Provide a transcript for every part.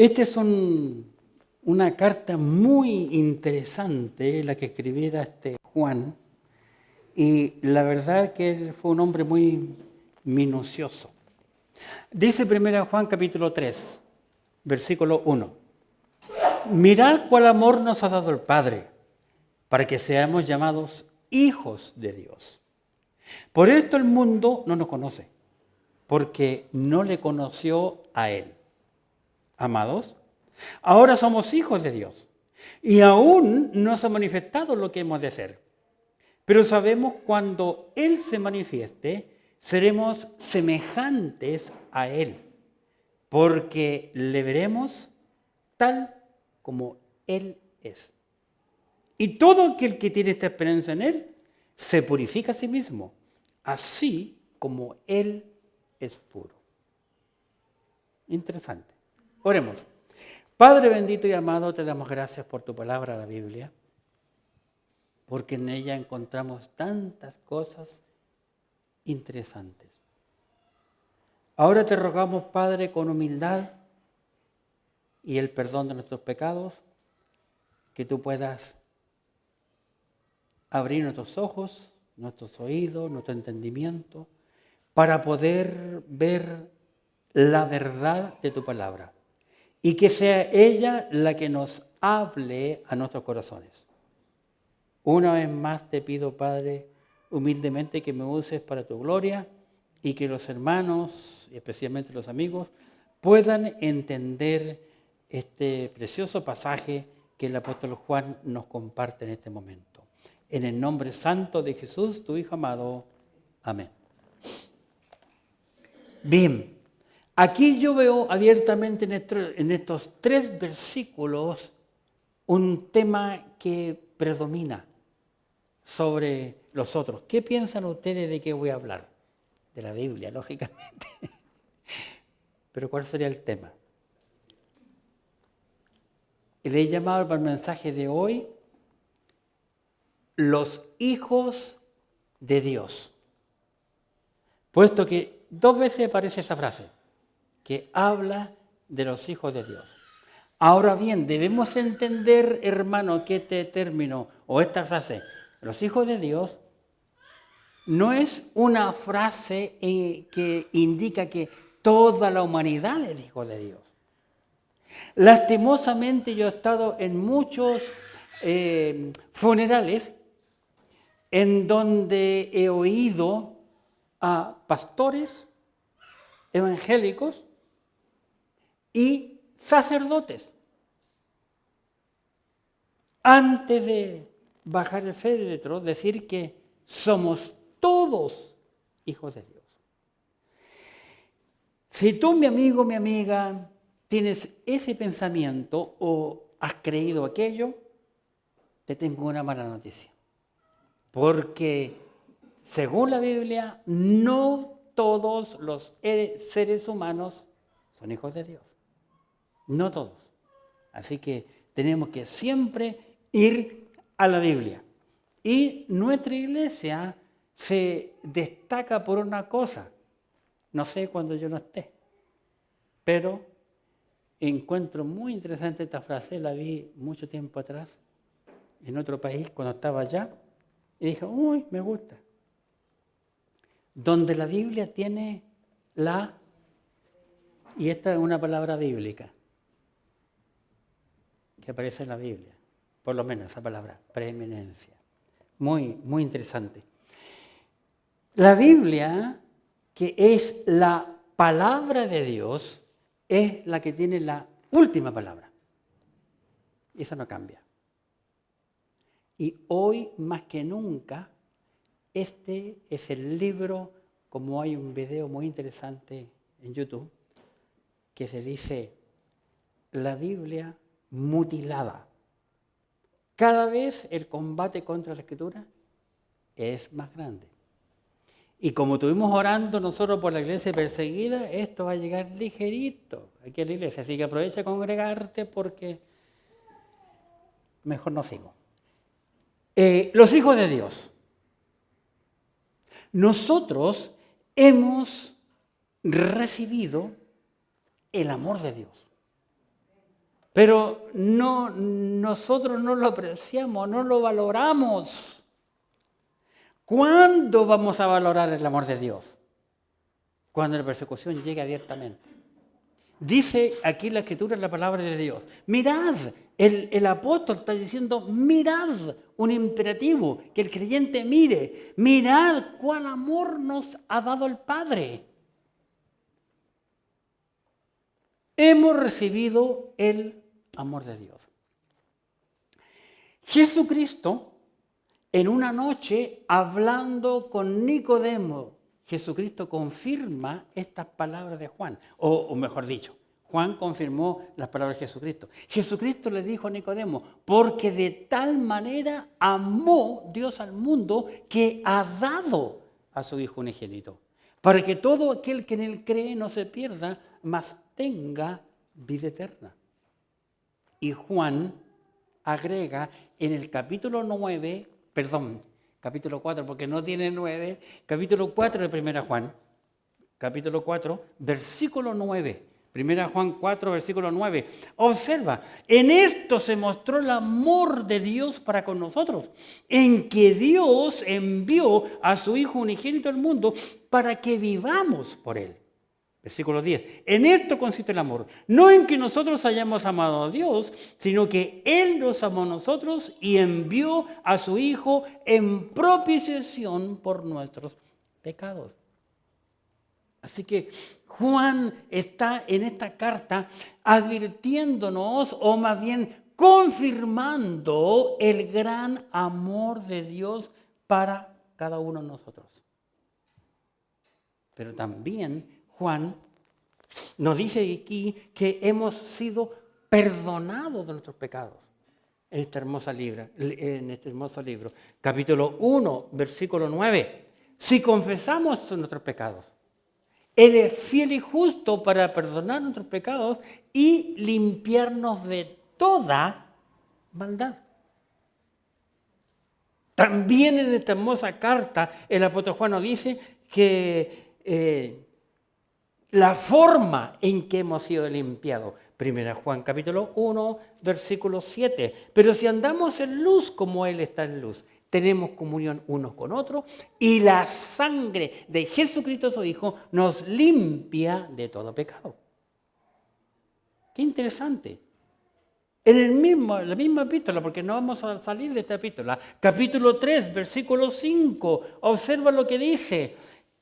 Esta es una carta muy interesante, la que escribiera Juan, y la verdad que él fue un hombre muy minucioso. Dice 1 Juan capítulo 3, versículo 1. Mirad cuál amor nos ha dado el Padre, para que seamos llamados hijos de Dios. Por esto el mundo no nos conoce, porque no le conoció a Él. Amados, ahora somos hijos de Dios, y aún no se ha manifestado lo que hemos de ser. Pero sabemos cuando Él se manifieste, seremos semejantes a Él, porque le veremos tal como Él es. Y todo aquel que tiene esta esperanza en Él, se purifica a sí mismo, así como Él es puro. Interesante. Oremos. Padre bendito y amado, te damos gracias por tu palabra, la Biblia, porque en ella encontramos tantas cosas interesantes. Ahora te rogamos, Padre, con humildad y el perdón de nuestros pecados, que tú puedas abrir nuestros ojos, nuestros oídos, nuestro entendimiento, para poder ver la verdad de tu palabra. Y que sea ella la que nos hable a nuestros corazones. Una vez más te pido, Padre, humildemente que me uses para tu gloria y que los hermanos, y especialmente los amigos, puedan entender este precioso pasaje que el apóstol Juan nos comparte en este momento. En el nombre santo de Jesús, tu Hijo amado. Amén. Bien. Aquí yo veo abiertamente en estos 3 versículos un tema que predomina sobre los otros. ¿Qué piensan ustedes de qué voy a hablar? De la Biblia, lógicamente. Pero ¿cuál sería el tema? Le he llamado para el mensaje de hoy los hijos de Dios. Puesto que 2 veces aparece esa frase, que habla de los hijos de Dios. Ahora bien, debemos entender, hermano, que este término o esta frase, los hijos de Dios, no es una frase que indica que toda la humanidad es hijo de Dios. Lastimosamente yo he estado en muchos funerales en donde he oído a pastores evangélicos y sacerdotes, antes de bajar el féretro, decir que somos todos hijos de Dios. Si tú, mi amigo, mi amiga, tienes ese pensamiento o has creído aquello, te tengo una mala noticia. Porque, según la Biblia, no todos los seres humanos son hijos de Dios. No todos. Así que tenemos que siempre ir a la Biblia. Y nuestra iglesia se destaca por una cosa. No sé cuando yo no esté. Pero encuentro muy interesante esta frase. La vi mucho tiempo atrás en otro país cuando estaba allá. Y dije, uy, me gusta. Donde la Biblia tiene y esta es una palabra bíblica, que aparece en la Biblia, por lo menos esa palabra, preeminencia. Muy, muy interesante. La Biblia, que es la palabra de Dios, es la que tiene la última palabra. Eso no cambia. Y hoy, más que nunca, este es el libro, como hay un video muy interesante en YouTube, que se dice la Biblia mutilada. Cada vez el combate contra la Escritura es más grande. Y como estuvimos orando nosotros por la iglesia perseguida, esto va a llegar ligerito aquí a la iglesia. Así que aprovecha a congregarte porque mejor no sigo. Los hijos de Dios. Nosotros hemos recibido el amor de Dios. Pero nosotros no lo apreciamos, no lo valoramos. ¿Cuándo vamos a valorar el amor de Dios? Cuando la persecución llegue abiertamente. Dice aquí la Escritura, la palabra de Dios. Mirad, el apóstol está diciendo, mirad, un imperativo, que el creyente mire. Mirad cuál amor nos ha dado el Padre. Hemos recibido el amor de Dios. Jesucristo, en una noche, hablando con Nicodemo, Jesucristo confirma estas palabras de Juan, o mejor dicho, Juan confirmó las palabras de Jesucristo. Jesucristo le dijo a Nicodemo, porque de tal manera amó Dios al mundo que ha dado a su Hijo unigénito, para que todo aquel que en él cree no se pierda, mas tenga vida eterna. Y Juan agrega en el capítulo 4, porque no tiene 9, capítulo 4 de 1 Juan, capítulo 4, versículo 9. 1 Juan 4, versículo 9. Observa, en esto se mostró el amor de Dios para con nosotros, en que Dios envió a su Hijo unigénito al mundo para que vivamos por Él. Versículo 10. En esto consiste el amor, no en que nosotros hayamos amado a Dios, sino que Él nos amó a nosotros y envió a su Hijo en propiciación por nuestros pecados. Así que Juan está en esta carta advirtiéndonos, o más bien confirmando el gran amor de Dios para cada uno de nosotros. Pero también Juan nos dice aquí que hemos sido perdonados de nuestros pecados en este hermoso libro. Capítulo 1, versículo 9. Si confesamos nuestros pecados, Él es fiel y justo para perdonar nuestros pecados y limpiarnos de toda maldad. También en esta hermosa carta el apóstol Juan nos dice que la forma en que hemos sido limpiados. 1 Juan capítulo 1, versículo 7. Pero si andamos en luz como Él está en luz, tenemos comunión unos con otros y la sangre de Jesucristo su Hijo nos limpia de todo pecado. Qué interesante. En la misma epístola, porque no vamos a salir de esta epístola, capítulo 3, versículo 5, observa lo que dice.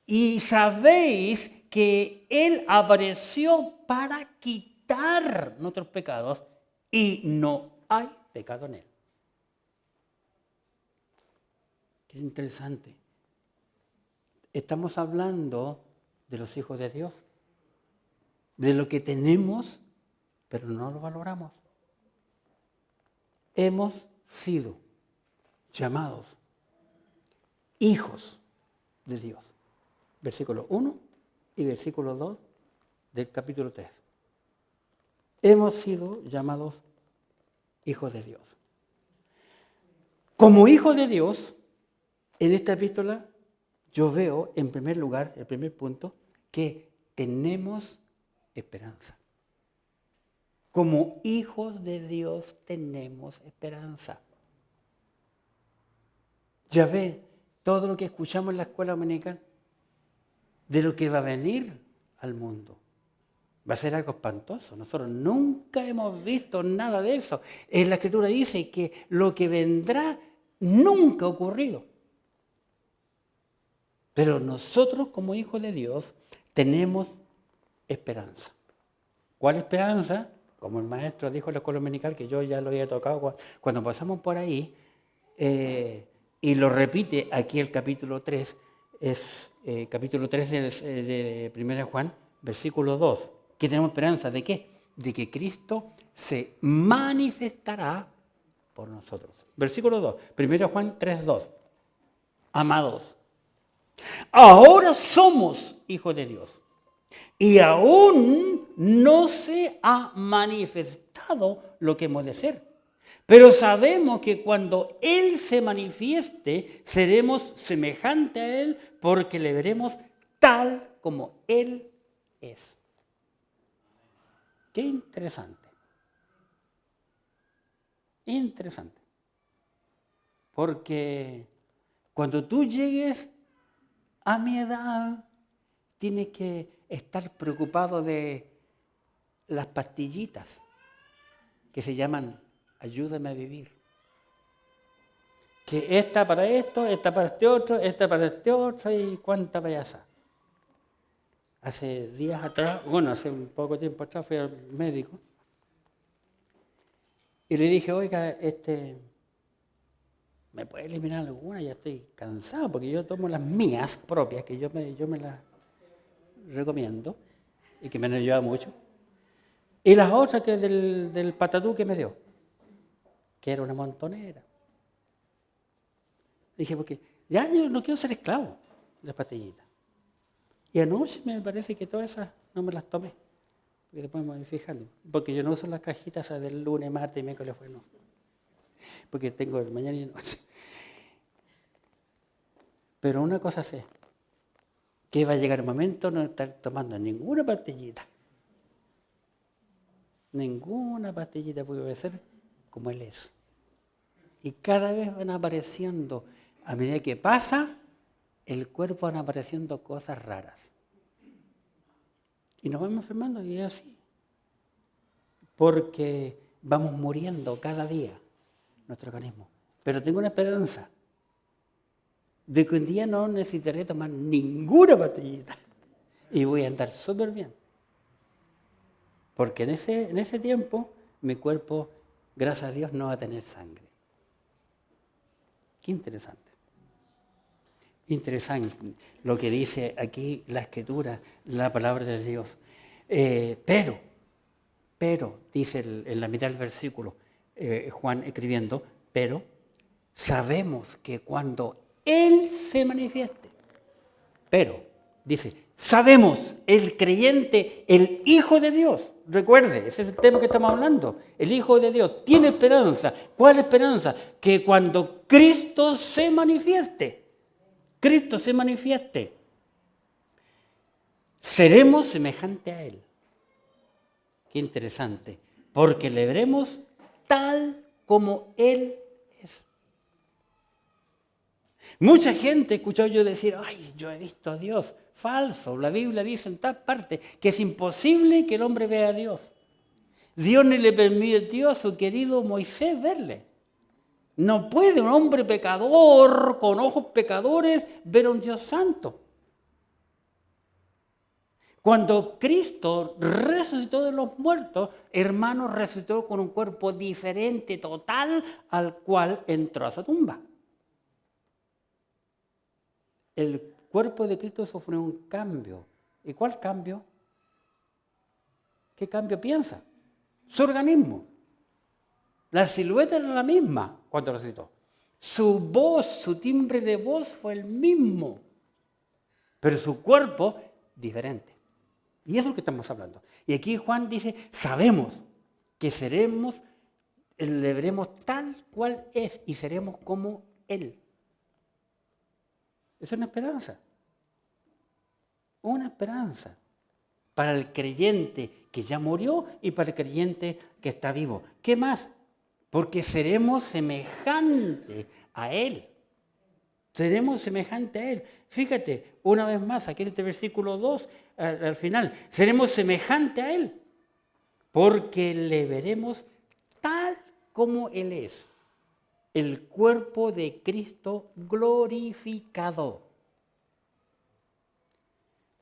Y sabéis que Él apareció para quitar nuestros pecados y no hay pecado en Él. Qué interesante. Estamos hablando de los hijos de Dios, de lo que tenemos, pero no lo valoramos. Hemos sido llamados hijos de Dios. Versículo 1 y versículo 2 del capítulo 3. Hemos sido llamados hijos de Dios. Como hijos de Dios, en esta epístola yo veo, en primer lugar, el primer punto, que tenemos esperanza. Como hijos de Dios tenemos esperanza. Ya ve todo lo que escuchamos en la escuela dominical, de lo que va a venir al mundo. Va a ser algo espantoso. Nosotros nunca hemos visto nada de eso. En la Escritura dice que lo que vendrá nunca ha ocurrido. Pero nosotros como hijos de Dios tenemos esperanza. ¿Cuál esperanza? Como el maestro dijo en la escuela dominical, que yo ya lo había tocado cuando pasamos por ahí, y lo repite aquí el capítulo 3, es capítulo 3 de 1 Juan, versículo 2. ¿Qué tenemos esperanza? ¿De qué? De que Cristo se manifestará por nosotros. Versículo 2, 1 Juan 3, 2. Amados, ahora somos hijos de Dios y aún no se ha manifestado lo que hemos de ser. Pero sabemos que cuando Él se manifieste, seremos semejantes a Él porque le veremos tal como Él es. Qué interesante. Interesante. Porque cuando tú llegues a mi edad, tienes que estar preocupado de las pastillitas que se llaman Ayúdame a Vivir. Que esta para esto, esta para este otro, esta para este otro y cuánta payasa. Hace días atrás, bueno, hace un poco tiempo atrás fui al médico y le dije, oiga, ¿me puede eliminar alguna? Ya estoy cansado porque yo tomo las mías propias, que yo me las recomiendo y que me han ayudado mucho. Y las otras que del patatú que me dio, que era una montonera. Dije, porque ya yo no quiero ser esclavo de las pastillitas. Y anoche me parece que todas esas no me las tomé. Porque después me voy fijando. Porque yo no uso las cajitas esas del lunes, martes y miércoles, no. Porque tengo el mañana y noche. Pero una cosa sé, que va a llegar el momento de no estar tomando ninguna pastillita. Ninguna pastillita puede ser como Él es. Y cada vez van apareciendo, a medida que pasa, el cuerpo van apareciendo cosas raras. Y nos vamos enfermando y es así. Porque vamos muriendo cada día nuestro organismo. Pero tengo una esperanza de que un día no necesitaré tomar ninguna pastillita. Y voy a andar súper bien. Porque en ese tiempo mi cuerpo, gracias a Dios, no va a tener sangre. Qué interesante. Interesante lo que dice aquí la Escritura, la palabra de Dios. Pero, dice en la mitad del versículo, Juan escribiendo, pero sabemos que cuando Él se manifieste, pero, dice, sabemos, el creyente, el Hijo de Dios, recuerde, ese es el tema que estamos hablando, el Hijo de Dios tiene esperanza. ¿Cuál esperanza? Que cuando Cristo se manifieste, seremos semejantes a Él. Qué interesante, porque le veremos tal como Él es. Mucha gente escuchó yo decir, ay, yo he visto a Dios. Falso, la Biblia dice en tal parte que es imposible que el hombre vea a Dios. Dios ni le permitió a su querido Moisés verle. No puede un hombre pecador, con ojos pecadores, ver a un Dios santo. Cuando Cristo resucitó de los muertos, hermano, resucitó con un cuerpo diferente, total, al cual entró a su tumba. El cuerpo de Cristo sufrió un cambio. ¿Y cuál cambio? ¿Qué cambio piensa? Su organismo. La silueta era la misma cuando resucitó. Su voz, su timbre de voz fue el mismo, pero su cuerpo diferente. Y eso es lo que estamos hablando. Y aquí Juan dice, sabemos que le veremos tal cual es y seremos como Él. Esa es una esperanza. Una esperanza para el creyente que ya murió y para el creyente que está vivo. ¿Qué más? Porque seremos semejantes a Él. Seremos semejantes a Él. Fíjate, una vez más, aquí en este versículo 2, al final, seremos semejantes a Él, porque le veremos tal como Él es, el cuerpo de Cristo glorificado.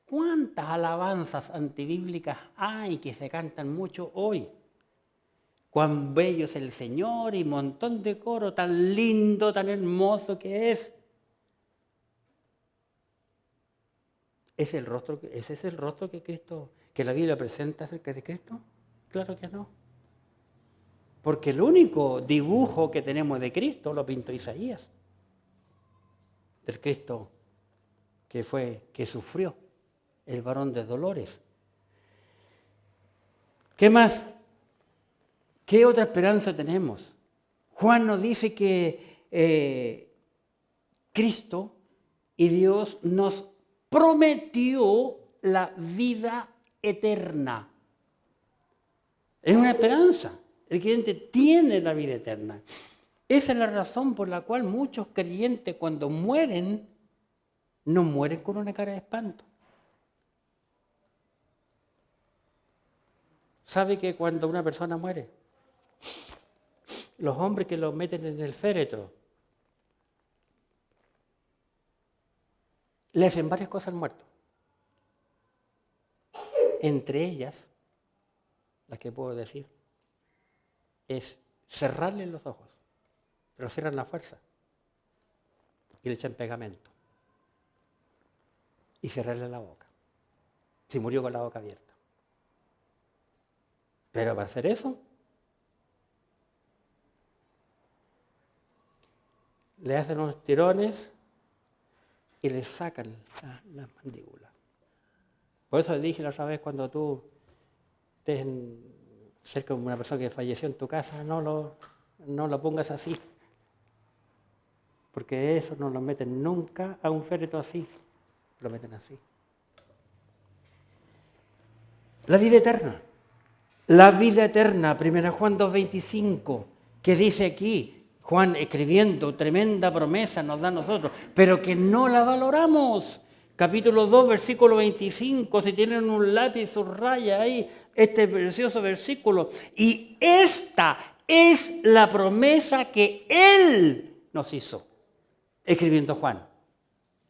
¿Cuántas alabanzas antibíblicas hay que se cantan mucho hoy? Cuán bello es el Señor y un montón de coro, tan lindo, tan hermoso que es. ¿Ese es el rostro que la Biblia presenta acerca de Cristo? Claro que no. Porque el único dibujo que tenemos de Cristo lo pintó Isaías. Del Cristo que sufrió, el varón de dolores. ¿Qué más? ¿Qué otra esperanza tenemos? Juan nos dice que Cristo y Dios nos prometió la vida eterna. Es una esperanza. El creyente tiene la vida eterna. Esa es la razón por la cual muchos creyentes cuando mueren, no mueren con una cara de espanto. ¿Sabe que cuando una persona muere, los hombres que lo meten en el féretro le hacen varias cosas al muerto? Entre ellas, las que puedo decir, es cerrarle los ojos, pero cierran la fuerza y le echan pegamento y cerrarle la boca, si murió con la boca abierta. Pero para hacer eso, le hacen unos tirones y le sacan las mandíbulas. Por eso dije la otra vez, cuando tú estés cerca de una persona que falleció en tu casa, no lo pongas así. Porque eso no lo meten nunca a un féretro así. Lo meten así. La vida eterna. La vida eterna, 1 Juan 2:25, que dice aquí, Juan escribiendo, tremenda promesa nos da a nosotros, pero que no la valoramos. Capítulo 2, versículo 25, si tienen un lápiz, subraya ahí este precioso versículo. Y esta es la promesa que Él nos hizo, escribiendo Juan.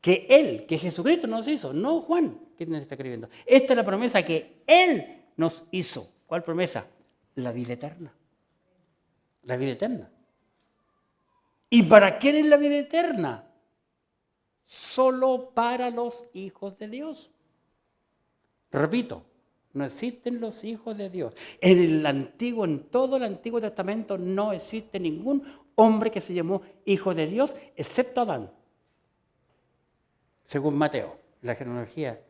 Que Él, que Jesucristo nos hizo, no Juan, ¿quién está escribiendo? Esta es la promesa que Él nos hizo. ¿Cuál promesa? La vida eterna. La vida eterna. ¿Y para quién es la vida eterna? Solo para los hijos de Dios. Repito, no existen los hijos de Dios. En todo el Antiguo Testamento no existe ningún hombre que se llamó hijo de Dios, excepto Adán. Según Mateo, la genealogía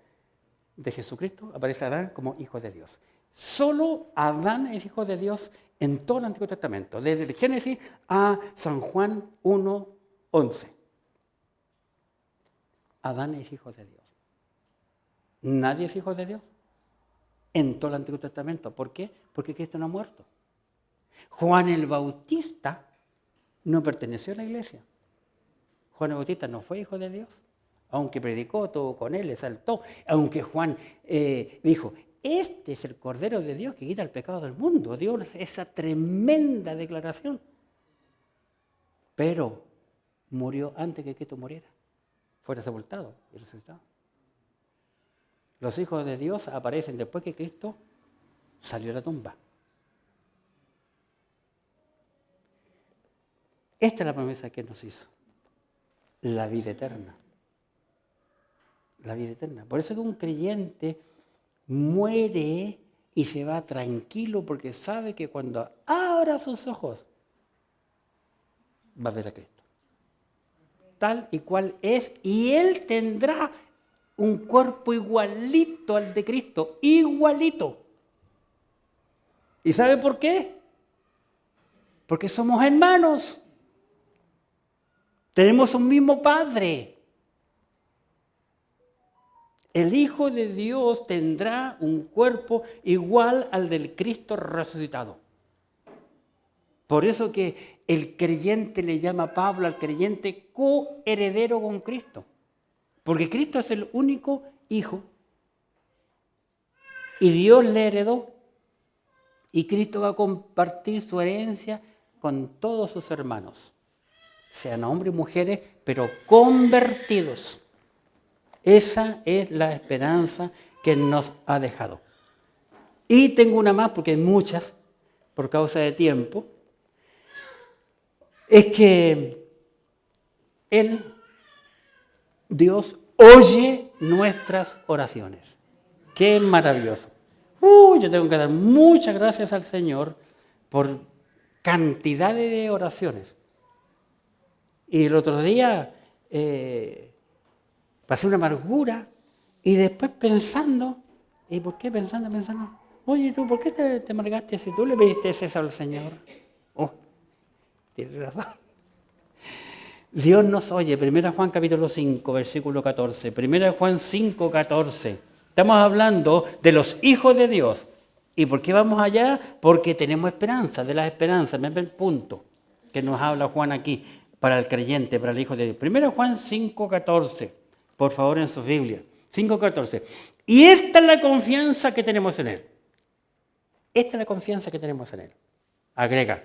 de Jesucristo, aparece Adán como hijo de Dios. Solo Adán es hijo de Dios en todo el Antiguo Testamento, desde el Génesis a San Juan 1:11. Adán es hijo de Dios. Nadie es hijo de Dios en todo el Antiguo Testamento. ¿Por qué? Porque Cristo no ha muerto. Juan el Bautista no perteneció a la iglesia. Juan el Bautista no fue hijo de Dios, aunque predicó, todo con él, exaltó, aunque Juan dijo, este es el Cordero de Dios que quita el pecado del mundo. Dio esa tremenda declaración. Pero murió antes que Cristo muriera. Fuera sepultado y resucitado. Los hijos de Dios aparecen después que Cristo salió de la tumba. Esta es la promesa que nos hizo. La vida eterna. La vida eterna. Por eso que un creyente muere y se va tranquilo porque sabe que cuando abra sus ojos va a ver a Cristo. Tal y cual es, y Él tendrá un cuerpo igualito al de Cristo, igualito. ¿Y sabe por qué? Porque somos hermanos. Tenemos un mismo Padre. El Hijo de Dios tendrá un cuerpo igual al del Cristo resucitado. Por eso que el creyente le llama Pablo al creyente coheredero con Cristo. Porque Cristo es el único Hijo. Y Dios le heredó. Y Cristo va a compartir su herencia con todos sus hermanos. Sean hombres y mujeres, pero convertidos. Esa es la esperanza que nos ha dejado. Y tengo una más, porque hay muchas, por causa de tiempo. Es que Él, Dios, oye nuestras oraciones. ¡Qué maravilloso! Yo tengo que dar muchas gracias al Señor por cantidad de oraciones. Y el otro día pasé una amargura y después pensando, ¿y por qué pensando? Oye, ¿tú por qué te amargaste si tú le pediste eso al Señor? Oh, tienes razón. Dios nos oye. 1 Juan capítulo 5, versículo 14. 1 Juan 5, 14. Estamos hablando de los hijos de Dios. ¿Y por qué vamos allá? Porque tenemos esperanza, de las esperanzas. Me ve el punto que nos habla Juan aquí para el creyente, para el Hijo de Dios. Primero Juan 5:14, por favor en su Biblia. 5:14. Y esta es la confianza que tenemos en Él. Esta es la confianza que tenemos en Él. Agrega.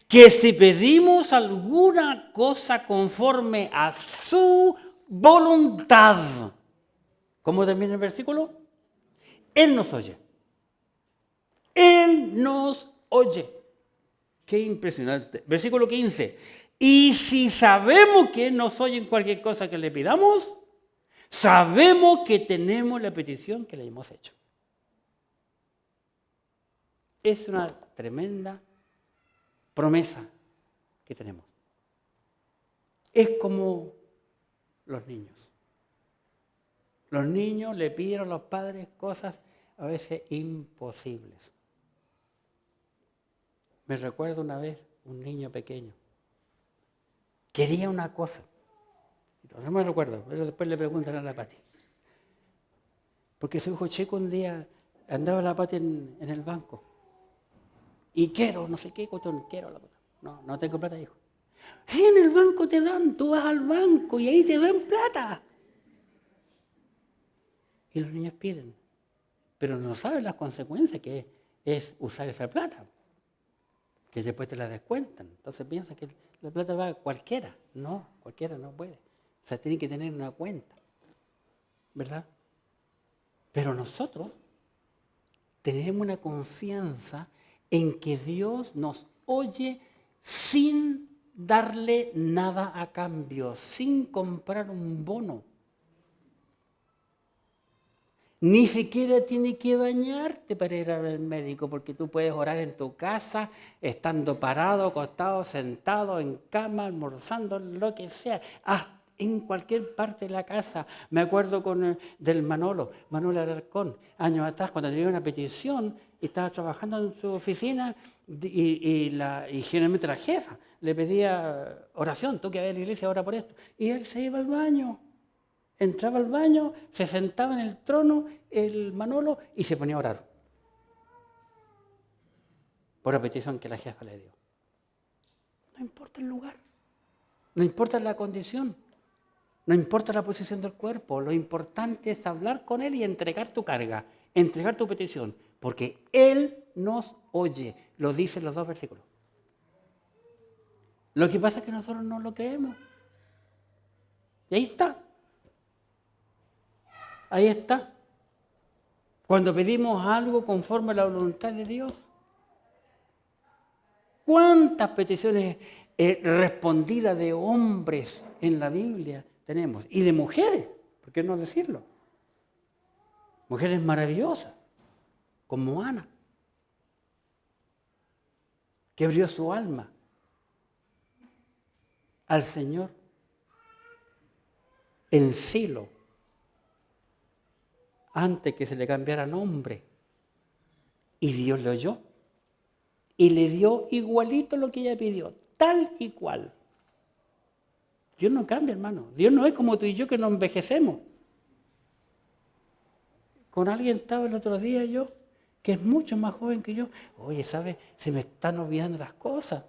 Que si pedimos alguna cosa conforme a su voluntad. ¿Cómo termina el versículo? Él nos oye. Él nos oye. Qué impresionante. Versículo 15. Y si sabemos que Él nos oye en cualquier cosa que le pidamos, sabemos que tenemos la petición que le hemos hecho. Es una tremenda promesa que tenemos. Es como los niños. Los niños le piden a los padres cosas a veces imposibles. Me recuerdo una vez un niño pequeño. Quería una cosa. No me recuerdo, pero después le preguntan a la Pati. Porque su hijo chico un día andaba la Pati en el banco. Y quiero, no sé qué, quiero la plata. No tengo plata, hijo. Sí, en el banco te dan, tú vas al banco y ahí te dan plata. Y los niños piden, pero no saben las consecuencias que es usar esa plata, que después te la descuentan. Entonces piensan que la plata va a cualquiera. No, cualquiera no puede. O sea, tiene que tener una cuenta, ¿verdad? Pero nosotros tenemos una confianza en que Dios nos oye sin darle nada a cambio, sin comprar un bono. Ni siquiera tienes que bañarte para ir al médico, porque tú puedes orar en tu casa, estando parado, acostado, sentado, en cama, almorzando, lo que sea, en cualquier parte de la casa. Me acuerdo del Manuel Alarcón, años atrás, cuando tenía una petición y estaba trabajando en su oficina y generalmente la jefa le pedía oración, tú que vas a la iglesia, ora por esto. Y él se iba al baño. Entraba al baño, se sentaba en el trono, el Manolo, y se ponía a orar. Por la petición que la jefa le dio. No importa el lugar, no importa la condición, no importa la posición del cuerpo, lo importante es hablar con Él y entregar tu carga, entregar tu petición, porque Él nos oye, lo dicen los dos versículos. Lo que pasa es que nosotros no lo creemos. Y ahí está. Ahí está. Cuando pedimos algo conforme a la voluntad de Dios. ¿Cuántas peticiones respondidas de hombres en la Biblia tenemos? Y de mujeres, ¿por qué no decirlo? Mujeres maravillosas, como Ana, que abrió su alma al Señor en Silo, antes que se le cambiara nombre. Y Dios le oyó. Y le dio igualito lo que ella pidió, tal y cual. Dios no cambia, hermano. Dios no es como tú y yo que nos envejecemos. Con alguien estaba el otro día yo, que es mucho más joven que yo. Oye, ¿sabes? Se me están olvidando las cosas.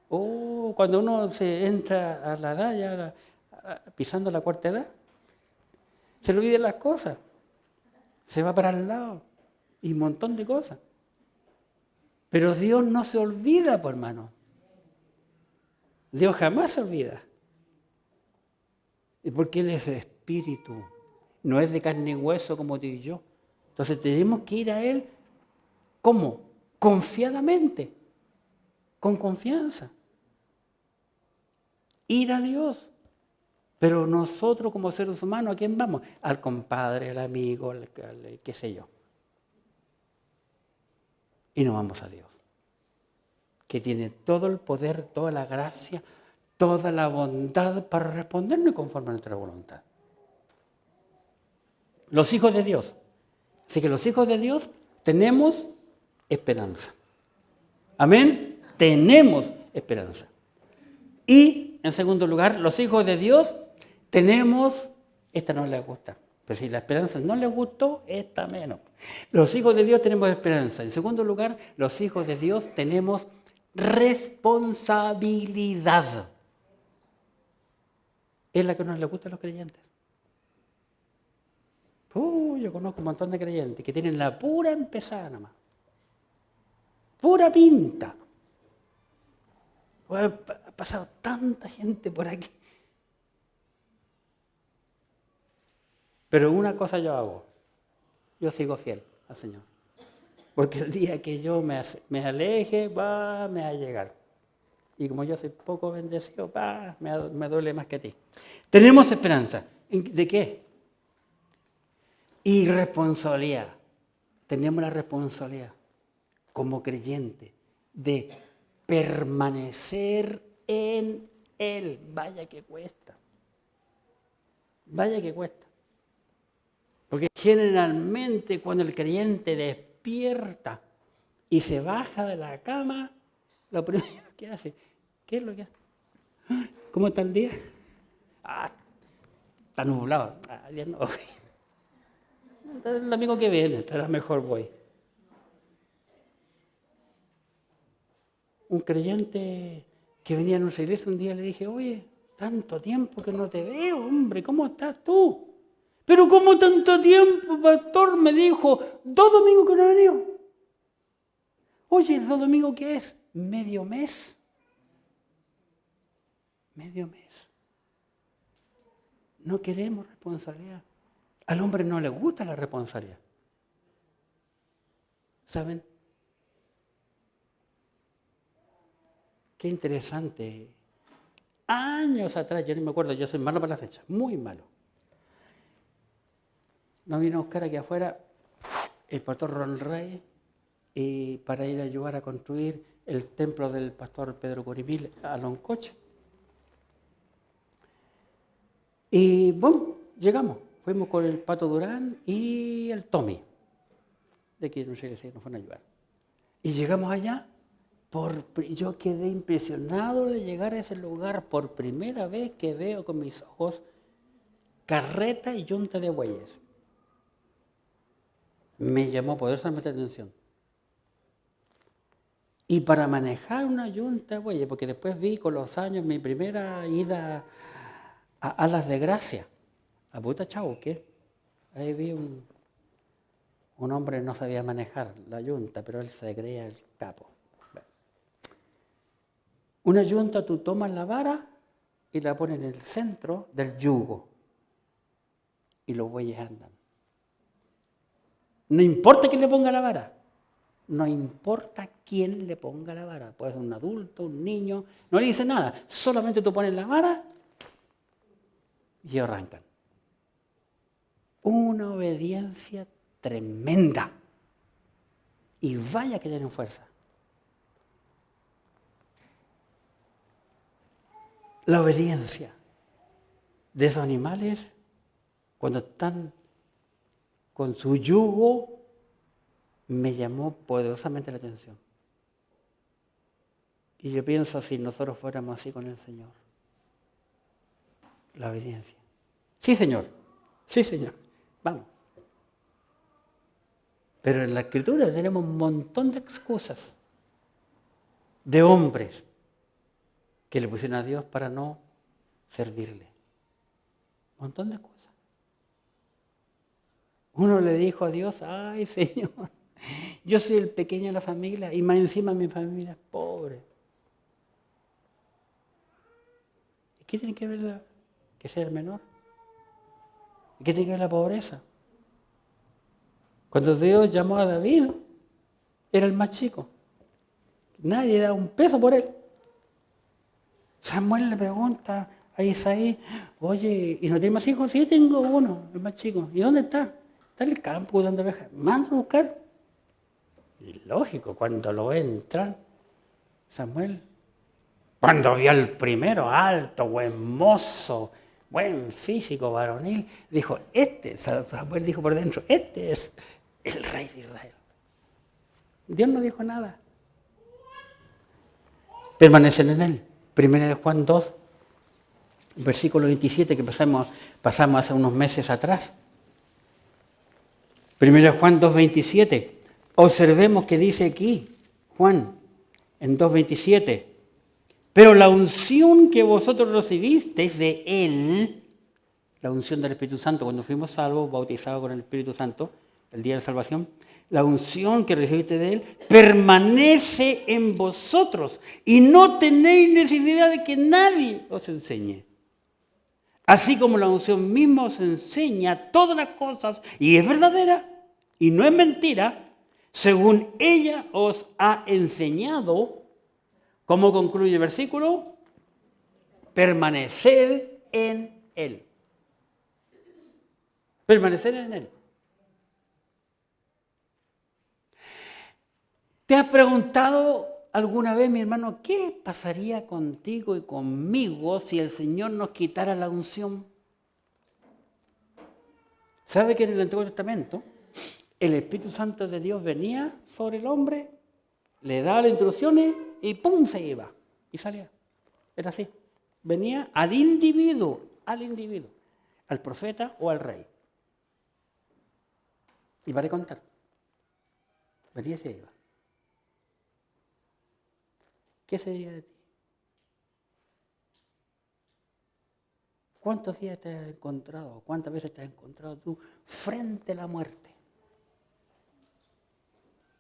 Cuando uno se entra a la edad, ya pisando la cuarta edad, se le olvidan las cosas. Se va para el lado. Y un montón de cosas. Pero Dios no se olvida, pues, hermano. Dios jamás se olvida. Y porque Él es espíritu. No es de carne y hueso como tú y yo. Entonces tenemos que ir a Él, ¿cómo? Confiadamente. Con confianza. Ir a Dios. Pero nosotros como seres humanos, ¿a quién vamos? Al compadre, al amigo, al qué sé yo. Y no vamos a Dios, que tiene todo el poder, toda la gracia, toda la bondad para respondernos conforme a nuestra voluntad. Los hijos de Dios. Así que los hijos de Dios tenemos esperanza. Amén. Tenemos esperanza. Y, en segundo lugar, los hijos de Dios tenemos, esta no les gusta, Pero si la esperanza no les gustó, esta menos. Los hijos de Dios tenemos esperanza. En segundo lugar, los hijos de Dios tenemos responsabilidad. Es la que no les gusta a los creyentes. Yo conozco un montón de creyentes que tienen la pura empezada nada más. Pura pinta. Ha pasado tanta gente por aquí. Pero una cosa yo hago. Yo sigo fiel al Señor. Porque el día que yo me aleje, me va a llegar. Y como yo soy poco bendecido, me duele más que a ti. Tenemos esperanza. ¿De qué? Y responsabilidad. Tenemos la responsabilidad como creyente de permanecer en Él. Vaya que cuesta. Vaya que cuesta. Porque generalmente cuando el creyente despierta y se baja de la cama, lo primero que hace, ¿qué es lo que hace? ¿Cómo está el día? Está nublado. Ya no voy. El amigo que viene, estará mejor voy. Un creyente que venía a nuestra iglesia un día le dije, oye, tanto tiempo que no te veo, hombre, ¿cómo estás tú? Pero ¿cómo tanto tiempo, pastor? Me dijo, 2 domingos que no he venido. Oye, ¿2 domingos qué es? Medio mes. Medio mes. No queremos responsabilidad. Al hombre no le gusta la responsabilidad. ¿Saben? Qué interesante. Años atrás, yo no me acuerdo, yo soy malo para la fecha, muy malo. Nos vino a buscar aquí afuera el pastor Ron Rey para ir a ayudar a construir el templo del pastor Pedro Corimil a Loncoche. Y bueno, llegamos. Fuimos con el Pato Durán y el Tommy, de aquí no sé si nos fueron a ayudar. Y llegamos allá, yo quedé impresionado de llegar a ese lugar por primera vez que veo con mis ojos carreta y yunta de bueyes. Me llamó poderosamente la atención. Y para manejar una yunta de bueyes, porque después vi con los años mi primera ida a Alas de Gracia, a Butachauque, ahí vi un hombre que no sabía manejar la yunta, pero él se creía el capo. Una yunta tú tomas la vara y la pones en el centro del yugo y los bueyes andan. No importa quién le ponga la vara, no importa quién le ponga la vara, puede ser un adulto, un niño, no le dice nada, solamente tú pones la vara y arrancan. Una obediencia tremenda. Y vaya que tienen fuerza. La obediencia de esos animales, cuando están con su yugo, me llamó poderosamente la atención. Y yo pienso, si nosotros fuéramos así con el Señor. La obediencia. Sí, Señor. Sí, Señor. Vamos. Pero en la Escritura tenemos un montón de excusas de hombres que le pusieron a Dios para no servirle. Un montón de cosas. Uno le dijo a Dios, ay Señor, yo soy el pequeño de la familia y más encima mi familia es pobre. ¿Y qué tiene que ver que sea el menor? ¿Y qué tiene que ver la pobreza? Cuando Dios llamó a David, era el más chico. Nadie daba un peso por él. Samuel le pregunta a Isaí, oye, ¿y no tienes más hijos? Sí, tengo uno, el más chico. ¿Y dónde está? Está en el campo dando ovejas. Manda a buscar. Y lógico, cuando lo ve entrar, Samuel, cuando vio al primero, alto, buen mozo, buen físico, varonil, dijo, Samuel dijo por dentro, este es el rey de Israel. Dios no dijo nada. Permanecen en él. Primera de Juan 2, versículo 27, que pasamos hace unos meses atrás. Primero Juan 2:27. Observemos que dice aquí, Juan, en 2:27. Pero la unción que vosotros recibisteis de Él, la unción del Espíritu Santo, cuando fuimos salvos, bautizados con el Espíritu Santo, el día de la salvación, la unción que recibiste de Él permanece en vosotros y no tenéis necesidad de que nadie os enseñe. Así como la unción misma os enseña todas las cosas y es verdadera y no es mentira, según ella os ha enseñado. ¿Cómo concluye el versículo? Permaneced en Él. Permanecer en Él. ¿Te has preguntado alguna vez, mi hermano, qué pasaría contigo y conmigo si el Señor nos quitara la unción? ¿Sabe que en el Antiguo Testamento el Espíritu Santo de Dios venía sobre el hombre, le daba las instrucciones y ¡pum! Se iba y salía? Era así. Venía al individuo, al profeta o al rey. Y para contar. Venía y se iba. ¿Qué sería de ti? ¿Cuántos días te has encontrado? ¿Cuántas veces te has encontrado tú frente a la muerte?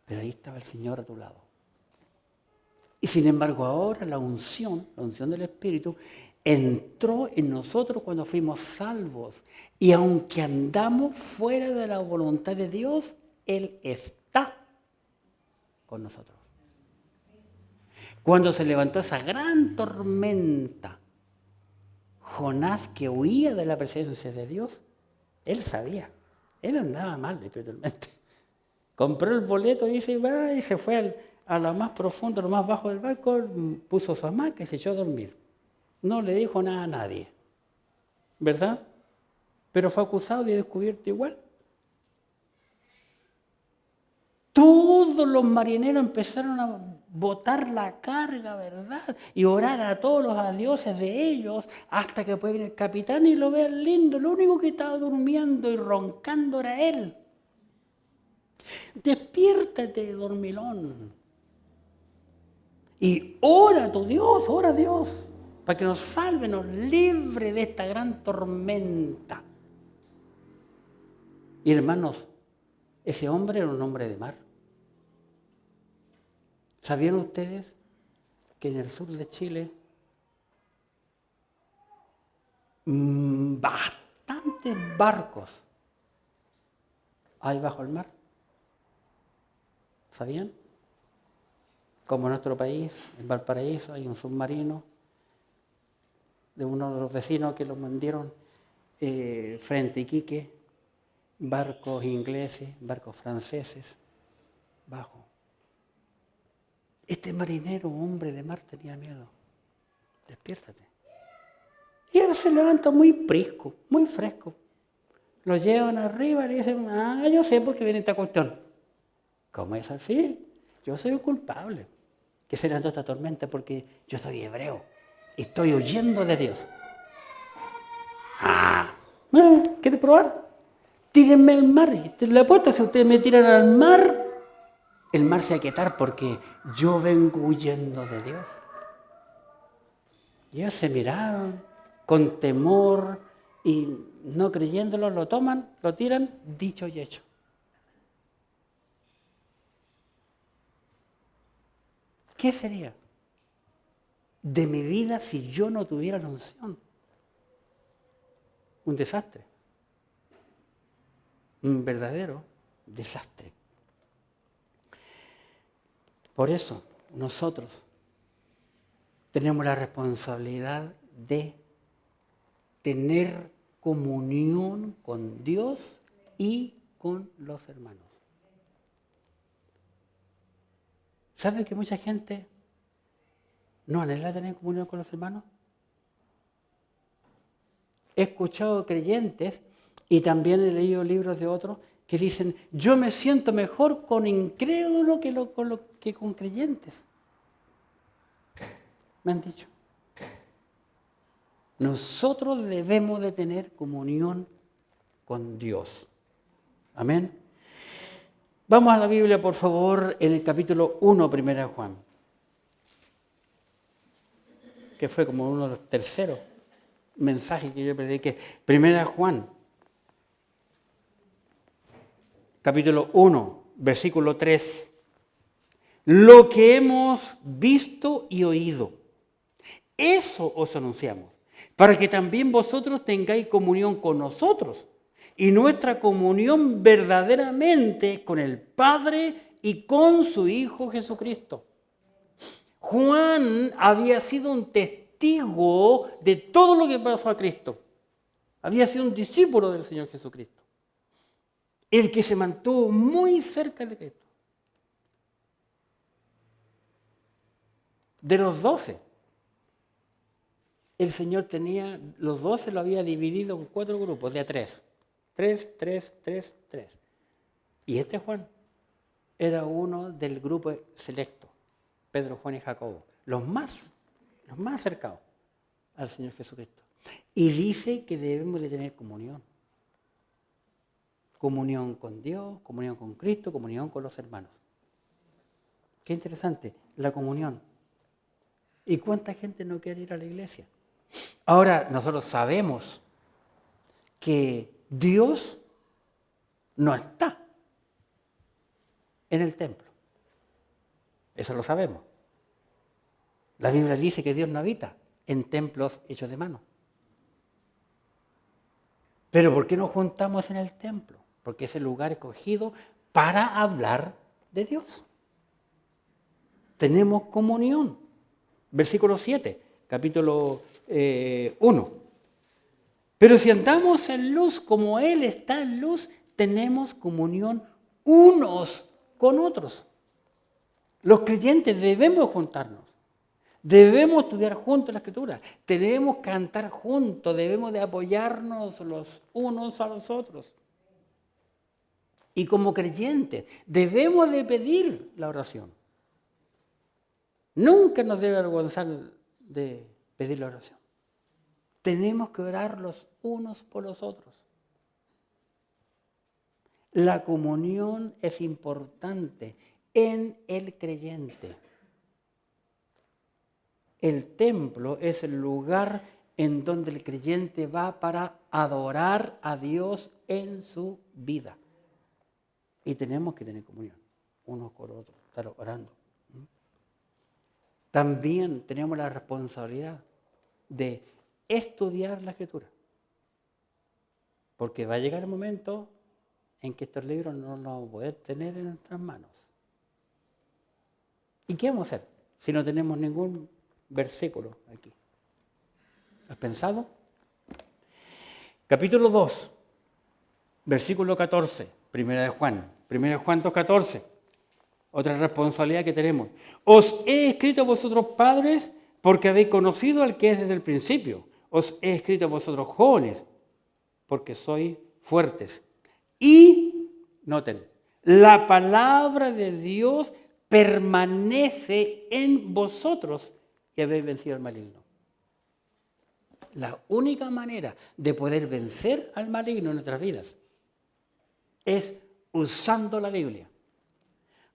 Pero ahí estaba el Señor a tu lado. Y sin embargo ahora la unción del Espíritu, entró en nosotros cuando fuimos salvos. Y aunque andamos fuera de la voluntad de Dios, Él está con nosotros. Cuando se levantó esa gran tormenta, Jonás, que huía de la presencia de Dios, él sabía, él andaba mal espiritualmente. Compró el boleto y se fue a lo más profundo, a lo más bajo del barco, puso su hamaca y se echó a dormir. No le dijo nada a nadie, ¿verdad? Pero fue acusado y descubierto igual. Todos los marineros empezaron a botar la carga, ¿verdad? Y orar a todos los dioses de ellos, hasta que puede venir el capitán y lo vea lindo. Lo único que estaba durmiendo y roncando era él. Despiértate, dormilón. Y ora a tu Dios, ora a Dios, para que nos salve, nos libre de esta gran tormenta. Y hermanos, ese hombre era un hombre de mar. ¿Sabían ustedes que en el sur de Chile bastantes barcos hay bajo el mar? ¿Sabían? Como en nuestro país, en Valparaíso, hay un submarino de uno de los vecinos que lo mandieron frente a Iquique, barcos ingleses, barcos franceses, bajo. Este marinero, hombre de mar, tenía miedo. Despiértate. Y él se levanta muy prisco, muy fresco. Lo llevan arriba y le dicen, yo sé por qué viene esta cuestión. ¿Cómo es así? Yo soy el culpable. Que se levantó esta tormenta porque yo soy hebreo. Y estoy huyendo de Dios. ¿Quiere probar? Tírenme al mar. Le apuesto, si ustedes me tiran al mar, el mar se va a quietar porque yo vengo huyendo de Dios. Y ellos se miraron con temor y no creyéndolo, lo toman, lo tiran, dicho y hecho. ¿Qué sería de mi vida si yo no tuviera la unción? Un desastre. Un verdadero desastre. Por eso nosotros tenemos la responsabilidad de tener comunión con Dios y con los hermanos. ¿Sabe que mucha gente no anhela tener comunión con los hermanos? He escuchado creyentes y también he leído libros de otros que dicen, yo me siento mejor con incrédulos que con creyentes. Me han dicho. Nosotros debemos de tener comunión con Dios. Amén. Vamos a la Biblia, por favor, en el capítulo 1, primera de Juan, que fue como uno de los terceros mensajes que yo prediqué. Primera de Juan, capítulo 1, versículo 3. Lo que hemos visto y oído, eso os anunciamos, para que también vosotros tengáis comunión con nosotros. Y nuestra comunión verdaderamente con el Padre y con su Hijo Jesucristo. Juan había sido un testigo de todo lo que pasó a Cristo. Había sido un discípulo del Señor Jesucristo. El que se mantuvo muy cerca de Cristo. De los 12, el Señor tenía, los 12 lo había dividido en 4 grupos, de a 3. 3, 3, 3, 3. Y este Juan era uno del grupo selecto, Pedro, Juan y Jacobo, los más acercados al Señor Jesucristo. Y dice que debemos de tener comunión. Comunión con Dios, comunión con Cristo, comunión con los hermanos. Qué interesante, la comunión. ¿Y cuánta gente no quiere ir a la iglesia? Ahora, nosotros sabemos que Dios no está en el templo. Eso lo sabemos. La Biblia dice que Dios no habita en templos hechos de mano. Pero ¿por qué nos juntamos en el templo? Porque es el lugar escogido para hablar de Dios. Tenemos comunión. Versículo 7, capítulo 1. Pero si andamos en luz como Él está en luz, tenemos comunión unos con otros. Los creyentes debemos juntarnos. Debemos estudiar juntos la Escritura. Debemos cantar juntos. Debemos de apoyarnos los unos a los otros. Y como creyentes debemos de pedir la oración. Nunca nos debe avergonzar de pedir la oración. Tenemos que orar los unos por los otros. La comunión es importante en el creyente. El templo es el lugar en donde el creyente va para adorar a Dios en su vida. Y tenemos que tener comunión unos con otros, estar orando. También tenemos la responsabilidad de estudiar la Escritura. Porque va a llegar el momento en que estos libros no los vamos a poder tener en nuestras manos. ¿Y qué vamos a hacer si no tenemos ningún versículo aquí? ¿Has pensado? Capítulo 2, versículo 14, Primera de Juan 2:14. Otra responsabilidad que tenemos. Os he escrito a vosotros padres porque habéis conocido al que es desde el principio. Os he escrito a vosotros jóvenes porque sois fuertes. Y, noten, la palabra de Dios permanece en vosotros y habéis vencido al maligno. La única manera de poder vencer al maligno en nuestras vidas es usando la Biblia.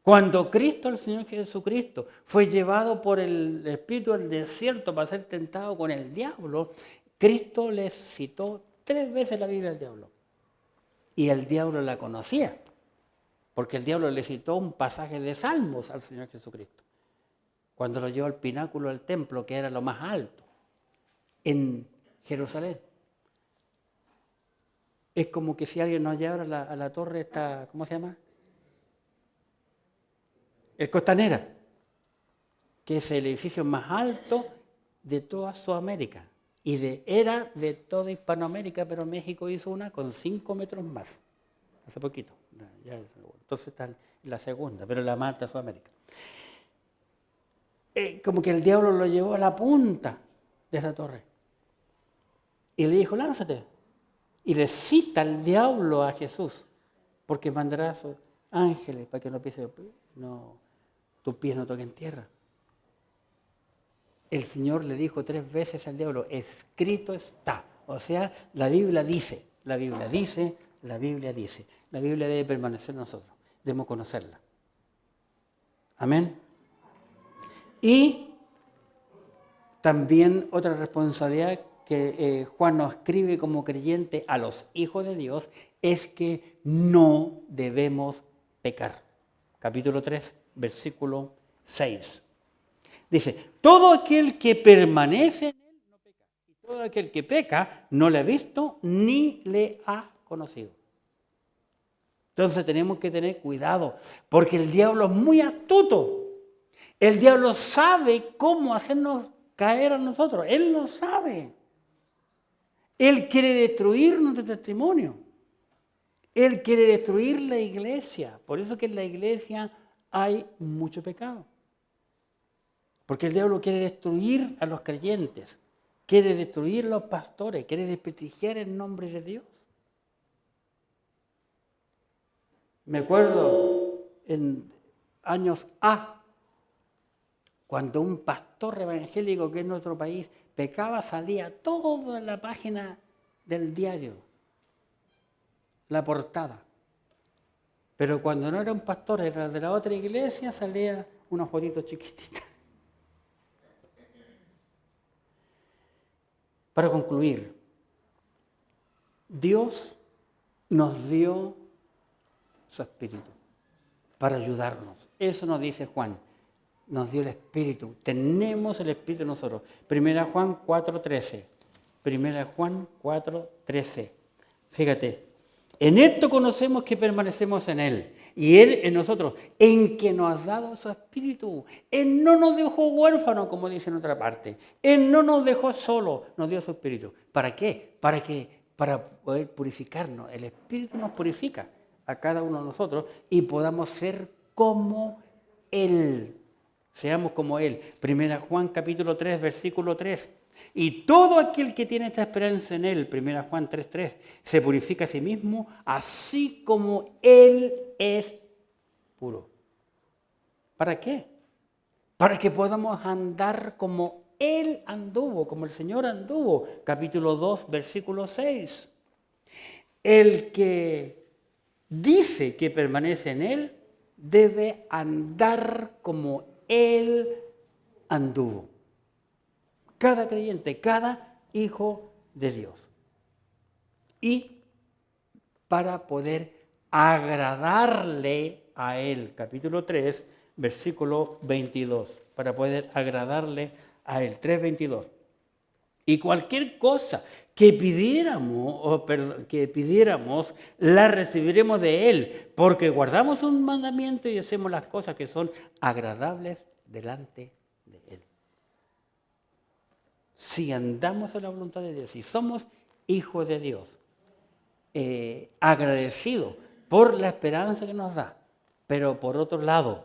Cuando Cristo, el Señor Jesucristo, fue llevado por el Espíritu al desierto para ser tentado con el diablo, Cristo le citó 3 veces la Biblia al diablo. Y el diablo la conocía, porque el diablo le citó un pasaje de Salmos al Señor Jesucristo, cuando lo llevó al pináculo del templo, que era lo más alto, en Jerusalén. Es como que si alguien nos llevara a la torre esta, ¿cómo se llama? El Costanera, que es el edificio más alto de toda Sudamérica y era de toda Hispanoamérica, pero México hizo una con 5 metros más, hace poquito. Entonces está en la segunda, pero la más alta de Sudamérica. Como que el diablo lo llevó a la punta de esa torre y le dijo, lánzate. Y le cita el diablo a Jesús, porque mandará a sus ángeles para que tus pies no toquen tierra. El Señor le dijo 3 veces al diablo, escrito está. O sea, la Biblia dice, la Biblia dice, la Biblia dice. La Biblia debe permanecer en nosotros. debemos conocerla. Amén. Y también otra responsabilidad que Juan nos escribe como creyente a los hijos de Dios es que no debemos pecar. Capítulo 3, versículo 6. Dice, todo aquel que permanece en él no peca. Y todo aquel que peca no le ha visto ni le ha conocido. Entonces tenemos que tener cuidado, porque el diablo es muy astuto. El diablo sabe cómo hacernos caer a nosotros. Él lo sabe. Él quiere destruir nuestro testimonio. Él quiere destruir la iglesia. Por eso que en la iglesia hay mucho pecado. Porque el diablo quiere destruir a los creyentes. Quiere destruir a los pastores. Quiere desprestigiar el nombre de Dios. Me acuerdo en años cuando un pastor evangélico que en nuestro país pecaba, salía toda la página del diario, la portada. Pero cuando no era un pastor, era de la otra iglesia, salía unos fotito chiquititos. Para concluir, Dios nos dio su Espíritu para ayudarnos. Eso nos dice Juan. Nos dio el Espíritu. Tenemos el Espíritu nosotros. 1 Juan 4:13. 1 Juan 4:13. Fíjate. En esto conocemos que permanecemos en Él y Él en nosotros, en que nos ha dado su Espíritu. Él no nos dejó huérfanos, como dice en otra parte. Él no nos dejó solos, nos dio su Espíritu. ¿Para qué? Para poder purificarnos. El Espíritu nos purifica a cada uno de nosotros y podamos ser como Él. Seamos como Él. 1 Juan capítulo 3, versículo 3. Y todo aquel que tiene esta esperanza en Él, 1 Juan 3:3, se purifica a sí mismo, así como Él es puro. ¿Para qué? Para que podamos andar como Él anduvo, como el Señor anduvo. Capítulo 2, versículo 6. El que dice que permanece en Él debe andar como Él anduvo. Cada creyente, cada hijo de Dios. Y para poder agradarle a Él, capítulo 3, versículo 22, para poder agradarle a Él, 3:22. Y cualquier cosa que pidiéramos, la recibiremos de Él, porque guardamos un mandamiento y hacemos las cosas que son agradables delante de Él. Si andamos en la voluntad de Dios, si somos hijos de Dios, agradecidos por la esperanza que nos da, pero por otro lado,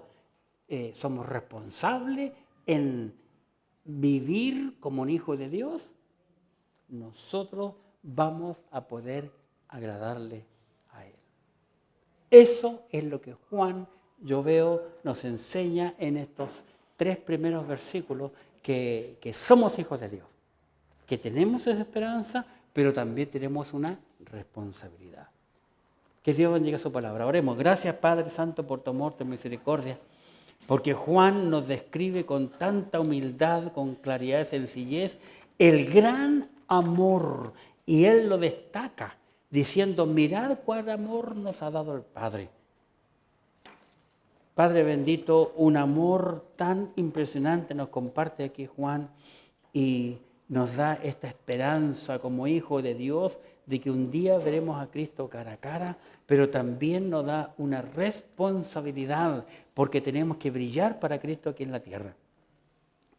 somos responsables en vivir como un hijo de Dios, nosotros vamos a poder agradarle a Él. Eso es lo que Juan, yo veo, nos enseña en estos 3 primeros versículos, que somos hijos de Dios, que tenemos esa esperanza, pero también tenemos una responsabilidad. Que Dios bendiga su palabra. Oremos. Gracias, Padre Santo, por tu amor, tu misericordia, porque Juan nos describe con tanta humildad, con claridad y sencillez, el gran amor, y él lo destaca, diciendo, mirad cuál amor nos ha dado el Padre. Padre bendito, un amor tan impresionante nos comparte aquí Juan y nos da esta esperanza como hijo de Dios de que un día veremos a Cristo cara a cara, pero también nos da una responsabilidad porque tenemos que brillar para Cristo aquí en la tierra.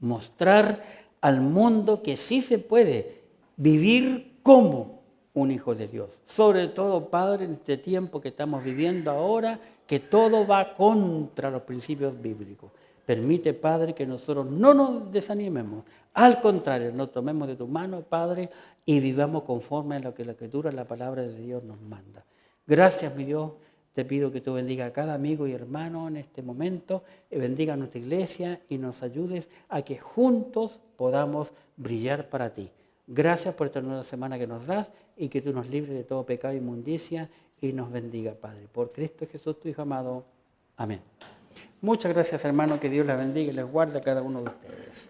Mostrar al mundo que sí se puede vivir como un hijo de Dios. Sobre todo, Padre, en este tiempo que estamos viviendo ahora, que todo va contra los principios bíblicos. Permite, Padre, que nosotros no nos desanimemos. Al contrario, nos tomemos de tu mano, Padre, y vivamos conforme a lo que la Escritura, la palabra de Dios nos manda. Gracias, mi Dios. Te pido que tú bendiga a cada amigo y hermano en este momento, bendiga a nuestra iglesia y nos ayudes a que juntos podamos brillar para ti. Gracias por esta nueva semana que nos das y que tú nos libres de todo pecado e inmundicia y nos bendiga, Padre. Por Cristo Jesús, tu Hijo amado. Amén. Muchas gracias, hermano. Que Dios les bendiga y les guarde a cada uno de ustedes.